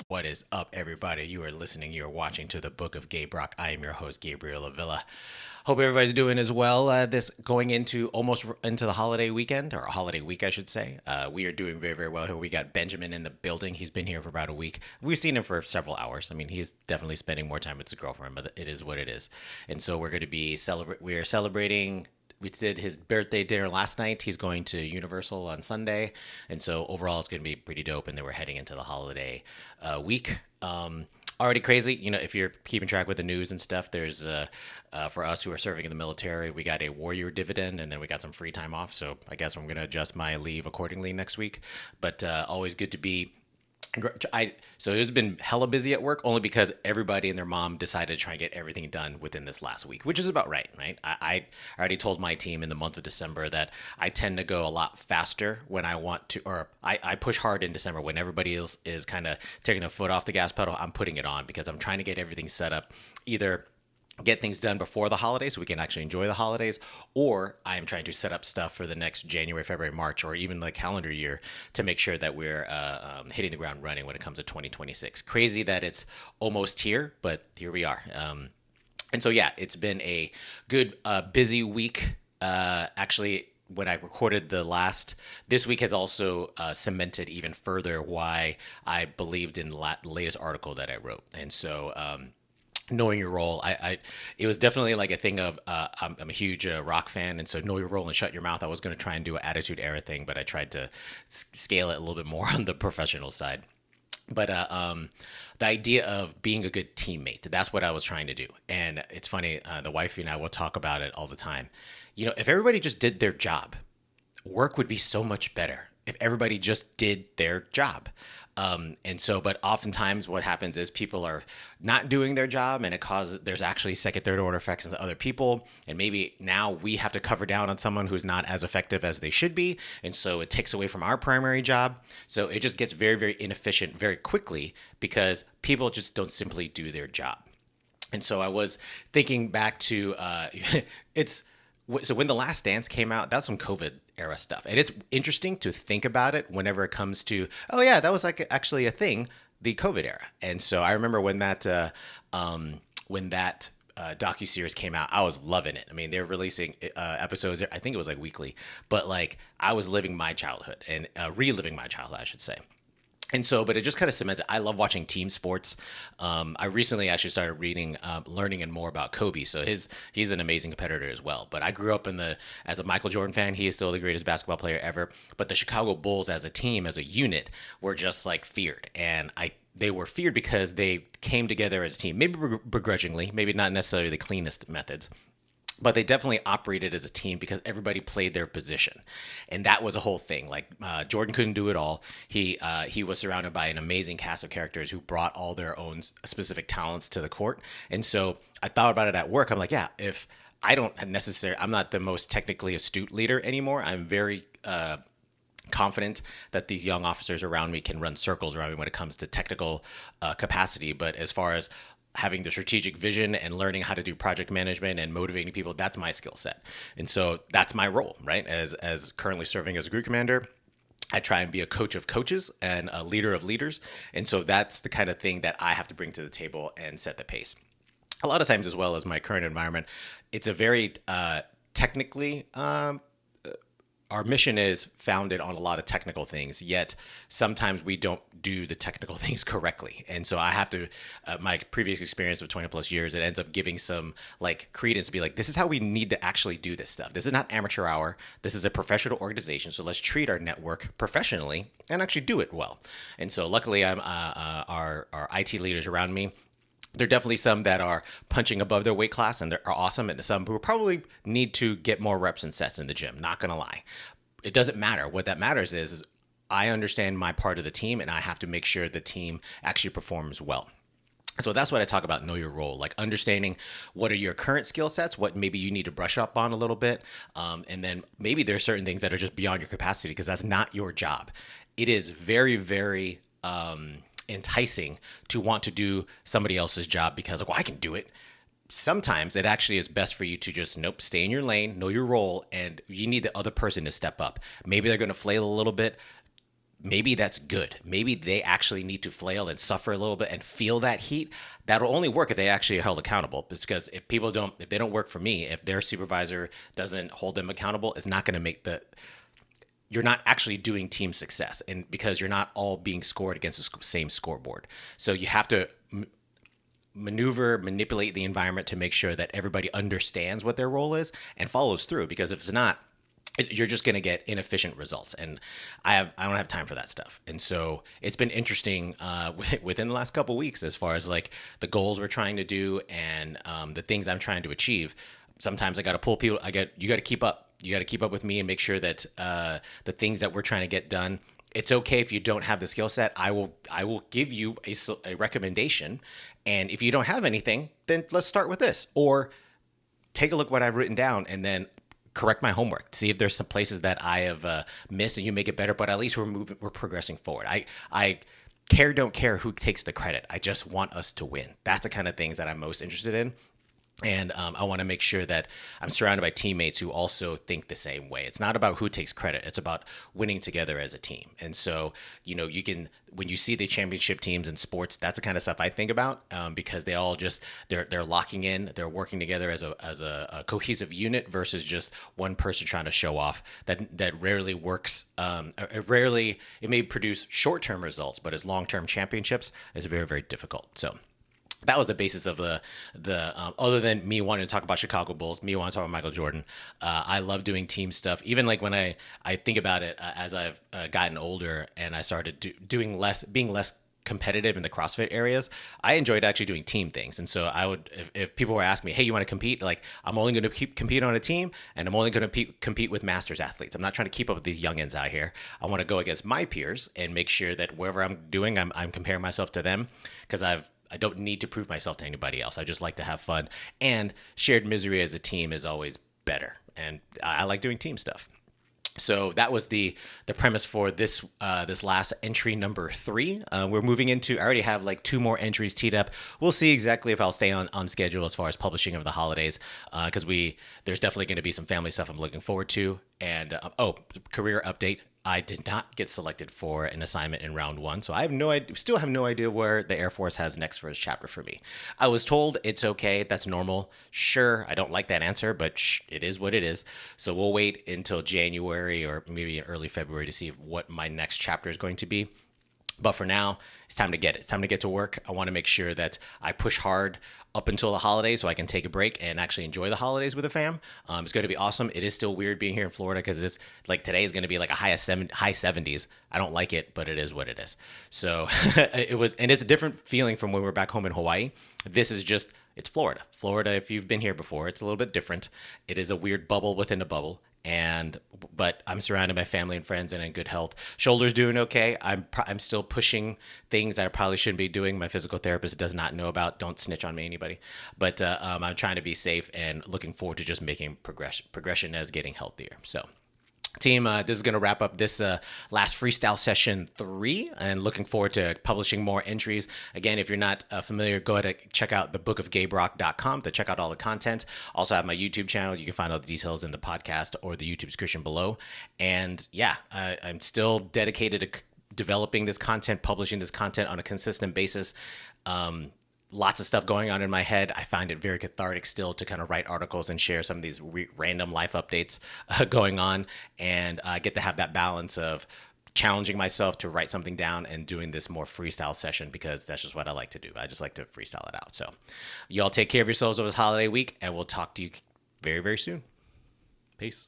What is up, everybody? You are listening, you are watching to the Book of Gaberock. I am your host, Gabriel Avila. Hope everybody's doing as well. This going into almost into the holiday weekend, or a holiday week, I should say. We are doing very, very well here. We got Benjamin in the building. He's been here for about a week. We've seen him for several hours. I mean, he's definitely spending more time with his girlfriend, but it is what it is. And so we're going to be we are celebrating. We did his birthday dinner last night. He's going to Universal on Sunday. And so overall, it's going to be pretty dope. And then we're heading into the holiday week. Already crazy. You know, if you're keeping track with the news and stuff, there's, for us who are serving in the military, we got a warrior dividend and then we got some free time off. So I guess I'm going to adjust my leave accordingly next week. But always good to be. So it's been hella busy at work only because everybody and their mom decided to try and get everything done within this last week, which is about right? I already told my team in the month of December that I tend to go a lot faster when I want to, or I push hard in December when everybody else is kind of taking their foot off the gas pedal. I'm putting it on because I'm trying to get everything set up, either get things done before the holidays so we can actually enjoy the holidays, or I am trying to set up stuff for the next January, February, March, or even the calendar year to make sure that we're hitting the ground running when it comes to 2026. Crazy that it's almost here, but here we are. And so, yeah, it's been a good, busy week. Actually, when I recorded this week has also cemented even further why I believed in the latest article that I wrote. And so, knowing your role, it was definitely like a thing of I'm a huge rock fan, and so know your role and shut your mouth. I was going to try and do an attitude era thing, but I tried to scale it a little bit more on the professional side. But the idea of being a good teammate, that's what I was trying to do. And it's funny, the wifey and I will talk about it all the time. You know, if everybody just did their job, work would be so much better if everybody just did their job. And so, but oftentimes what happens is people are not doing their job and there's actually second, third order effects on other people. And maybe now we have to cover down on someone who's not as effective as they should be. And so it takes away from our primary job. So it just gets very, very inefficient very quickly because people just don't simply do their job. And so I was thinking back to, so when The Last Dance came out, that's some COVID era stuff. And it's interesting to think about it whenever it comes to, oh yeah, that was like actually a thing, the COVID era. And so I remember when that docuseries came out, I was loving it. I mean, they're releasing episodes, I think it was like weekly, but like I was living my childhood and reliving my childhood, I should say. And so, but it just kind of cemented. I love watching team sports. I recently actually started learning and more about Kobe. So he's an amazing competitor as well. But I grew up as a Michael Jordan fan. He is still the greatest basketball player ever. But the Chicago Bulls as a team, as a unit, were just like feared. And they were feared because they came together as a team, maybe begrudgingly, maybe not necessarily the cleanest methods. But they definitely operated as a team because everybody played their position, and that was a whole thing. Like Jordan couldn't do it all. He was surrounded by an amazing cast of characters who brought all their own specific talents to the court. And so I thought about it at work. I'm like, yeah, if I I'm not the most technically astute leader anymore. I'm very confident that these young officers around me can run circles around me when it comes to technical capacity. But as far as having the strategic vision and learning how to do project management and motivating people, that's my skill set. And so that's my role, right? As currently serving as a group commander, I try and be a coach of coaches and a leader of leaders. And so that's the kind of thing that I have to bring to the table and set the pace. A lot of times, as well as my current environment, it's a very technically our mission is founded on a lot of technical things, yet sometimes we don't do the technical things correctly. And so I have to, my previous experience of 20 plus years, it ends up giving some like credence to be like, this is how we need to actually do this stuff. This is not amateur hour. This is a professional organization. So let's treat our network professionally and actually do it well. And so luckily I'm our IT leaders around me. There are definitely some that are punching above their weight class and are awesome, and some who probably need to get more reps and sets in the gym. Not going to lie. It doesn't matter. What that matters is I understand my part of the team, and I have to make sure the team actually performs well. So that's what I talk about, know your role, like understanding what are your current skill sets, what maybe you need to brush up on a little bit. And then maybe there's certain things that are just beyond your capacity because that's not your job. It is very, very enticing to want to do somebody else's job because, like, well, I can do it. sometimes it actually is best for you to just stay in your lane, know your role, and you need the other person to step up. Maybe they're going to flail a little bit. Maybe that's good. Maybe they actually need to flail and suffer a little bit and feel that heat. That'll only work if they actually are held accountable. Because if they don't work for me, if their supervisor doesn't hold them accountable, it's not going to make you're not actually doing team success. And because you're not all being scored against the same scoreboard. So you have to manipulate the environment to make sure that everybody understands what their role is and follows through. Because if it's not, you're just going to get inefficient results, and I don't have time for that stuff. And so it's been interesting within the last couple of weeks as far as like the goals we're trying to do and the things I'm trying to achieve. Sometimes I got to pull people. You got to keep up. You got to keep up with me and make sure that the things that we're trying to get done. It's okay if you don't have the skill set. I will give you a recommendation, and if you don't have anything, then let's start with this, or take a look at what I've written down and then correct my homework, see if there's some places that I have missed and you make it better, but at least we're progressing forward. I don't care who takes the credit. I just want us to win. That's the kind of things that I'm most interested in. And I want to make sure that I'm surrounded by teammates who also think the same way. It's not about who takes credit. It's about winning together as a team. And so, you can, when you see the championship teams in sports, that's the kind of stuff I think about because they all they're locking in, they're working together as a cohesive unit versus just one person trying to show off. That rarely works. It may produce short-term results, but as long-term championships, it's very, very difficult. So that was the basis of the other than me wanting to talk about Chicago Bulls, me wanting to talk about Michael Jordan. I love doing team stuff. Even like when I think about it as I've gotten older and I started being less competitive in the CrossFit areas, I enjoyed actually doing team things. And so I would, if people were asking me, hey, you want to compete? Like, I'm only going to compete on a team, and I'm only going to compete with masters athletes. I'm not trying to keep up with these youngins out here. I want to go against my peers and make sure that wherever I'm doing, I'm comparing myself to them, because I don't need to prove myself to anybody else. I just like to have fun, and shared misery as a team is always better. And I like doing team stuff. So that was the premise for this last entry, number 3. We're moving into, I already have like 2 more entries teed up. We'll see exactly if I'll stay on schedule as far as publishing over the holidays, because there's definitely going to be some family stuff I'm looking forward to. And career update. I did not get selected for an assignment in round 1, so I have no idea, still have no idea where the Air Force has next for his chapter for me. I was told it's okay, that's normal. Sure, I don't like that answer, but it is what it is. So we'll wait until January or maybe in early February to see what my next chapter is going to be. But for now, it's time to get it. It's time to get to work. I want to make sure that I push hard up until the holidays so I can take a break and actually enjoy the holidays with the fam. It's going to be awesome. It is still weird being here in Florida because it's like today is going to be like a high 70s. I don't like it, but it is what it is. So and it's a different feeling from when we were back home in Hawaii. This is just, it's Florida. Florida, if you've been here before, it's a little bit different. It is a weird bubble within a bubble. But I'm surrounded by family and friends and in good health. Shoulder's doing okay. I'm still pushing things that I probably shouldn't be doing. My physical therapist does not know about. Don't snitch on me, anybody. But I'm trying to be safe and looking forward to just making progression as getting healthier. So, team, this is going to wrap up this last freestyle session 3, and looking forward to publishing more entries. Again, if you're not familiar, go ahead and check out thebookofgaberock.com to check out all the content. Also have my YouTube channel. You can find all the details in the podcast or the YouTube description below. And yeah, I'm still dedicated to developing this content, publishing this content on a consistent basis. Lots of stuff going on in my head. I find it very cathartic still to kind of write articles and share some of these random life updates going on. And I get to have that balance of challenging myself to write something down and doing this more freestyle session, because that's just what I like to do. I just like to freestyle it out. So y'all take care of yourselves over this holiday week, and we'll talk to you very, very soon. Peace.